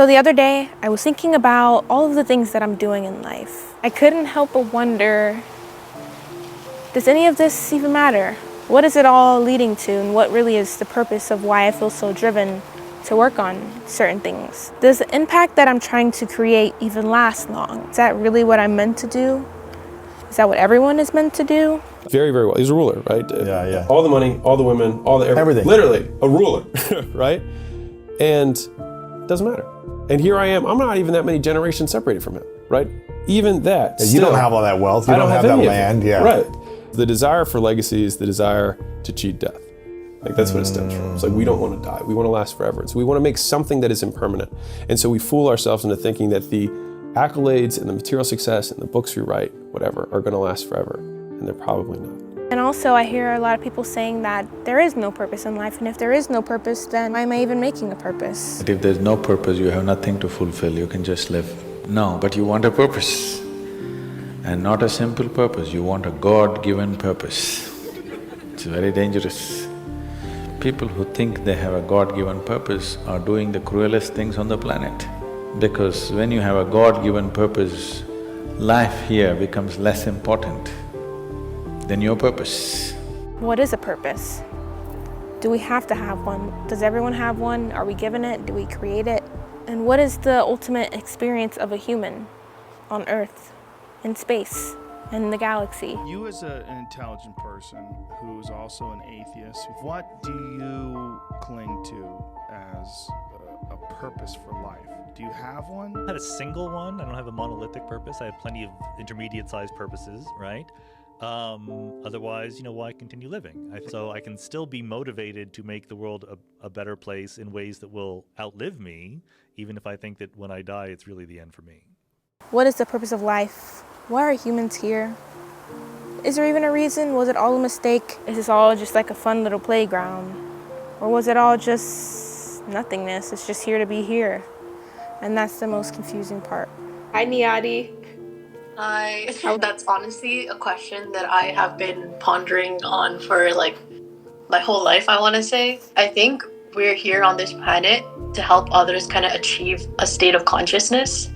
So the other day, I was thinking about all of the things that I'm doing in life. I couldn't help but wonder, does any of this even matter? What is it all leading to, and what really is the purpose of why I feel so driven to work on certain things? Does the impact that I'm trying to create even last long? Is that really what I'm meant to do? Is that what everyone is meant to do? Very, very well. He's a ruler, right? Yeah. All the money, all the women, all the Everything. Literally, a ruler, right? And it doesn't matter. And here I am. I'm not even that many generations separated from him, right? Even that. Yeah, you don't have all that wealth. You don't have that any of it. land. Yeah. Right. The desire for legacy is the desire to cheat death. Like that's what it stems from. It's like we don't want to die. We want to last forever. And so we want to make something that is impermanent. And so we fool ourselves into thinking that the accolades and the material success and the books we write, whatever, are going to last forever. And they're probably not. And also I hear a lot of people saying that there is no purpose in life, and if there is no purpose, then why am I even making a purpose? But if there's no purpose, you have nothing to fulfill, you can just live. No, but you want a purpose. And not a simple purpose, you want a God-given purpose. It's very dangerous. People who think they have a God-given purpose are doing the cruelest things on the planet. Because when you have a God-given purpose, life here becomes less important than your purpose. What is a purpose? Do we have to have one? Does everyone have one? Are we given it? Do we create it? And what is the ultimate experience of a human on Earth, in space, in the galaxy? You as an intelligent person who's also an atheist, what do you cling to as a purpose for life? Do you have one? I don't have a single one. I don't have a monolithic purpose. I have plenty of intermediate-sized purposes, right? Otherwise, why continue living? So I can still be motivated to make the world a better place in ways that will outlive me, even if I think that when I die, it's really the end for me. What is the purpose of life? Why are humans here? Is there even a reason? Was it all a mistake? Is this all just like a fun little playground? Or was it all just nothingness? It's just here to be here. And that's the most confusing part. Hi, Niadi. That's honestly a question that I have been pondering on for my whole life, I want to say. I think we're here on this planet to help others kind of achieve a state of consciousness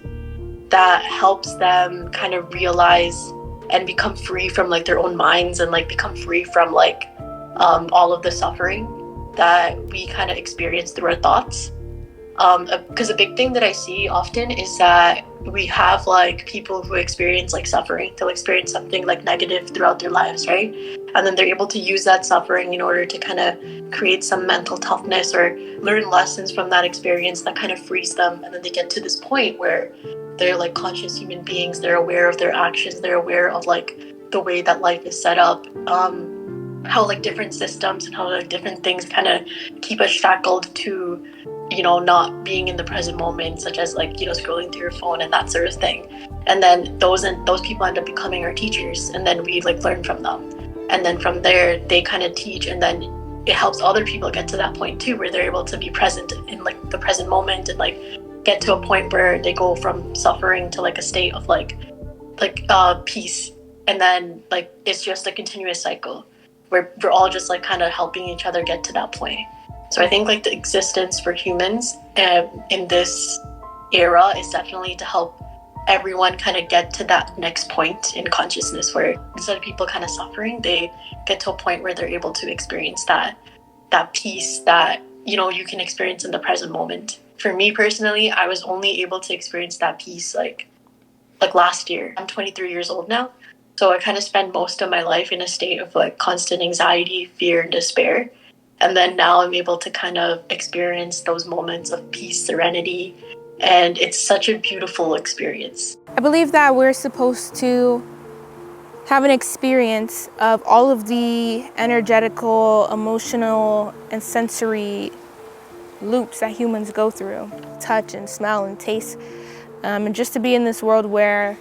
that helps them kind of realize and become free from their own minds and become free from all of the suffering that we kind of experience through our thoughts. Because a big thing that I see often is that we have people who experience suffering. They'll experience something negative throughout their lives, right? And then they're able to use that suffering in order to kind of create some mental toughness or learn lessons from that experience that kind of frees them. And then they get to this point where they're conscious human beings. They're aware of their actions. They're aware of the way that life is set up. How different systems and how different things kind of keep us shackled to not being in the present moment, such as scrolling through your phone and that sort of thing. And then those people end up becoming our teachers, and then we learn from them. And then from there, they kind of teach, and then it helps other people get to that point too, where they're able to be present in the present moment and get to a point where they go from suffering to a state of peace. And then it's just a continuous cycle where we're all just kind of helping each other get to that point. So I think the existence for humans in this era is definitely to help everyone kind of get to that next point in consciousness where instead of people kind of suffering, they get to a point where they're able to experience that peace that you can experience in the present moment. For me personally, I was only able to experience that peace like last year. I'm 23 years old now, so I kind of spend most of my life in a state of constant anxiety, fear, and despair. And then now I'm able to kind of experience those moments of peace, serenity, and it's such a beautiful experience. I believe that we're supposed to have an experience of all of the energetical, emotional, and sensory loops that humans go through. Touch and smell and taste. And just to be in this world where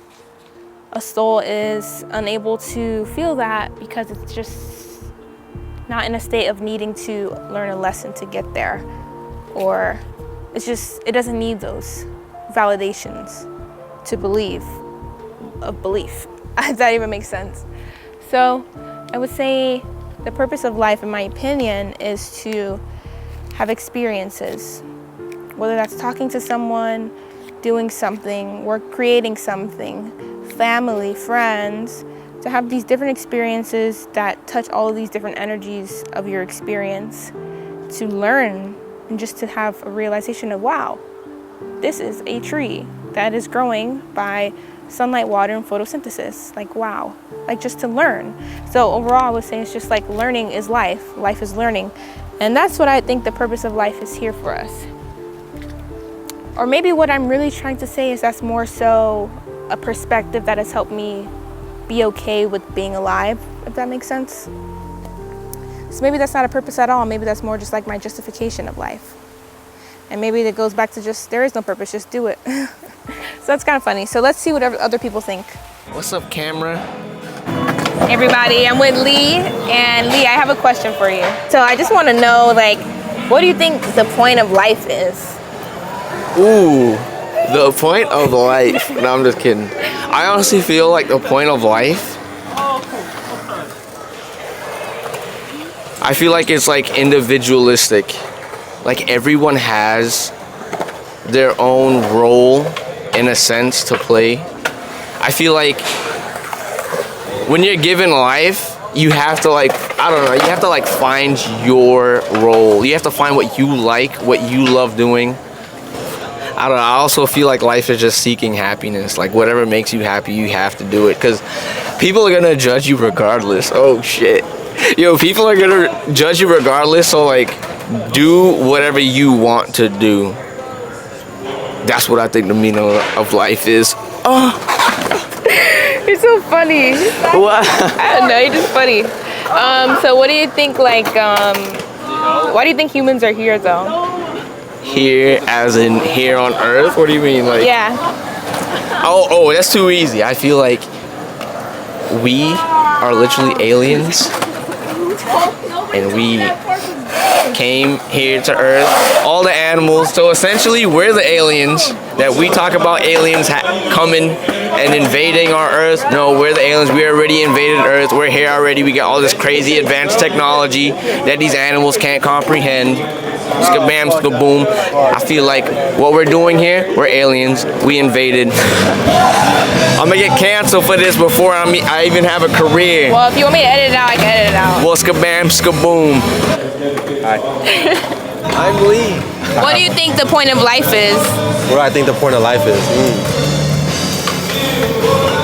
a soul is unable to feel that because it's just not in a state of needing to learn a lesson to get there, or it doesn't need those validations to believe. If that even makes sense. So I would say the purpose of life, in my opinion, is to have experiences whether that's talking to someone, doing something, or creating something, family, friends, to have these different experiences that touch all of these different energies of your experience, to learn and just to have a realization of, wow, this is a tree that is growing by sunlight, water, and photosynthesis. Like, wow, like just to learn. So overall, I would say it's just like learning is life. Life is learning. And that's what I think the purpose of life is here for us. Or maybe what I'm really trying to say is that's more so a perspective that has helped me be okay with being alive, if that makes sense. So maybe that's not a purpose at all. Maybe that's more just like my justification of life. And maybe it goes back to just, there is no purpose, just do it. So that's kind of funny. So let's see what other people think. What's up, camera? Hey everybody, I'm with Lee. And Lee, I have a question for you. So I just want to know, like, what do you think the point of life is? Ooh, the point of life. No, I'm just kidding. I honestly feel like the point of life, I feel like it's like individualistic. Like everyone has their own role in a sense to play. I feel like when you're given life, you have to like, I don't know, you have to like find your role. You have to find what you like, what you love doing. I don't know, I also feel like life is just seeking happiness. Like whatever makes you happy, you have to do it. Because people are gonna judge you regardless. Oh shit. Yo, people are gonna judge you regardless, so like, do whatever you want to do. That's what I think the meaning of life is. Oh. You're so funny. What? I don't know, you're just funny. So what do you think, like, why do you think humans are here though? Here as in here on Earth? What do you mean? Like? Yeah. Oh, that's too easy. I feel like we are literally aliens. And we came here to Earth, all the animals. So essentially, we're the aliens that we talk about. Aliens coming and invading our Earth. No, we're the aliens. We already invaded Earth. We're here already. We got all this crazy advanced technology that these animals can't comprehend. Skabam, skaboom. I feel like what we're doing here, we're aliens. We invaded. I'm gonna get canceled for this before I even have a career. Well, if you want me to edit it out, I can edit it out. Well, skabam, skaboom. Hi. I'm Lee. What do you think the point of life is? What do I think the point of life is?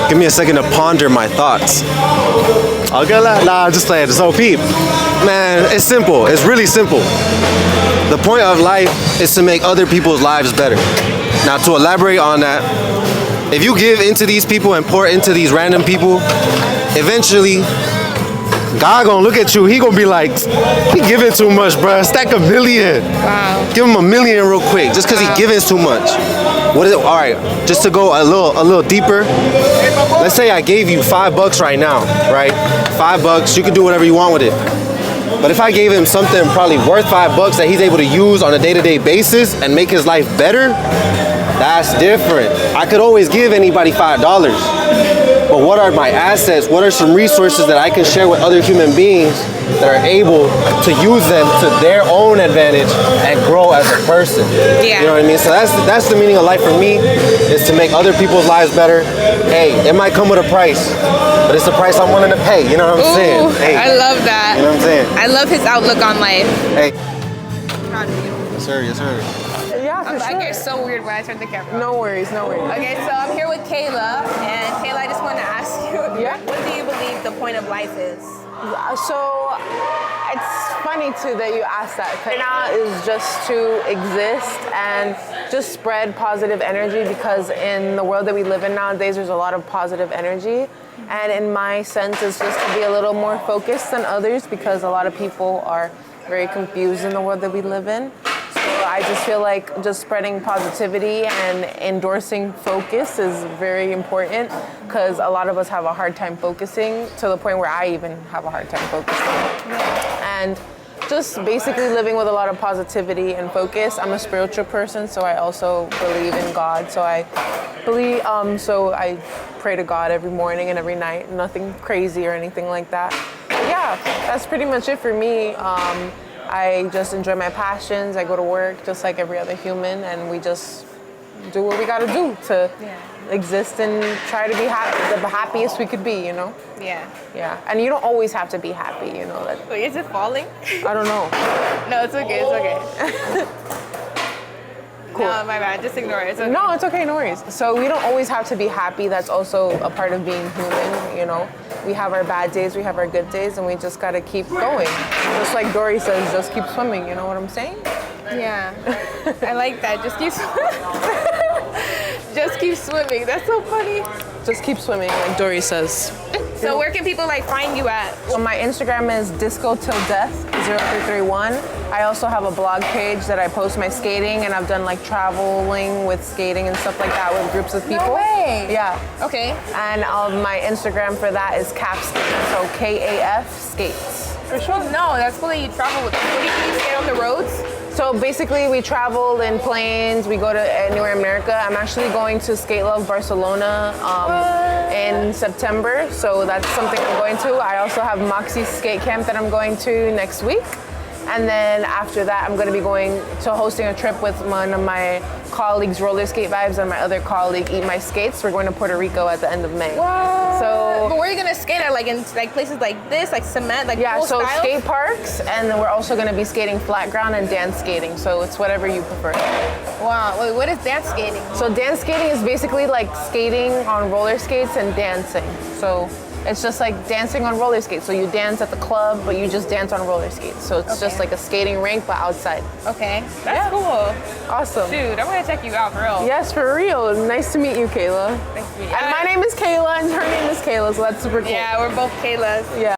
Give me a second to ponder my thoughts. Okay, nah, just play it. So peep. Man, it's simple. It's really simple. The point of life is to make other people's lives better. Now, to elaborate on that, if you give into these people and pour into these random people, eventually, God gonna look at you, he gonna be like, he giving too much, bruh. Stack $1 million. Wow. Give him $1 million real quick, just cause he giving too much. What is it? All right, just to go a little deeper. Let's say I gave you $5 right now, right? $5, you can do whatever you want with it. But if I gave him something probably worth $5 that he's able to use on a day-to-day basis and make his life better, that's different. I could always give anybody $5. But what are my assets? What are some resources that I can share with other human beings that are able to use them to their own advantage and grow as a person? Yeah. You know what I mean? So that's the meaning of life for me, is to make other people's lives better. Hey, it might come with a price, but it's the price I'm willing to pay. You know what I'm saying? Hey, I love that. you know what I'm saying? I love his outlook on life. Hey. Proud of you. Yes, sir. Yes, sir. Yeah, for I sure. get so weird when I turn the camera on. No worries, no worries. Okay, so I'm here with Kayla, and Kayla, I just want to ask you, Yeah? what do you believe the point of life is? So it's funny too that you asked that. Now is just to exist and just spread positive energy, because in the world that we live in nowadays, there's a lot of positive energy. And in my sense, it's just to be a little more focused than others, because a lot of people are very confused in the world that we live in. So I just feel like just spreading positivity and endorsing focus is very important, because a lot of us have a hard time focusing, to the point where I even have a hard time focusing. And just basically living with a lot of positivity and focus. I'm a spiritual person, so I also believe in God. So I believe, so I pray to God every morning and every night. Nothing crazy or anything like that. Yeah, that's pretty much it for me. I just enjoy my passions. I go to work just like every other human, and we just do what we gotta do to exist and try to be the happiest we could be, you know? Yeah. Yeah, and you don't always have to be happy, you know? That, Wait, is it falling? I don't know. No, it's okay, it's okay. Cool. No, my bad, just ignore it. It's okay. No, it's okay, no worries. So we don't always have to be happy. That's also a part of being human, you know? We have our bad days, we have our good days, and we just gotta keep going. Just like Dory says, just keep swimming, you know what I'm saying? Yeah, I like that. Just keep just keep swimming. That's so funny. Just keep swimming, like Dory says. So where can people like find you at? So my Instagram is disco-till-death-0331. I also have a blog page that I post my skating, and I've done like traveling with skating and stuff like that with groups of people. No way. Yeah. Okay. And my Instagram for that is KAF-Skates, so KAF Skates. For sure. No, that's cool that you travel with. What do you skate on the roads? So basically, we travel in planes. We go to anywhere in America. I'm actually going to Skate Love Barcelona in September, so that's something I'm going to. I also have Moxie Skate Camp that I'm going to next week. And then after that, I'm going to be going to hosting a trip with one of my colleagues, Roller Skate Vibes, and my other colleague, Eat My Skates. We're going to Puerto Rico at the end of May. What? So, but where are you going to skate at? Like in like places like this, like cement, like yeah, cool so styles? skate parks, and then we're also going to be skating flat ground and dance skating. So it's whatever you prefer. Wow. Wait, what is dance skating? So dance skating is basically like skating on roller skates and dancing. So it's just like dancing on roller skates. So you dance at the club, but you just dance on roller skates. So it's just like a skating rink, but outside. Okay, that's cool. Awesome. Dude, I'm gonna check you out for real. Yes, for real. Nice to meet you, Kayla. Thanks for And my name is Kayla, and her name is Kayla, so that's super cool. Yeah, we're both Kaylas. Yeah.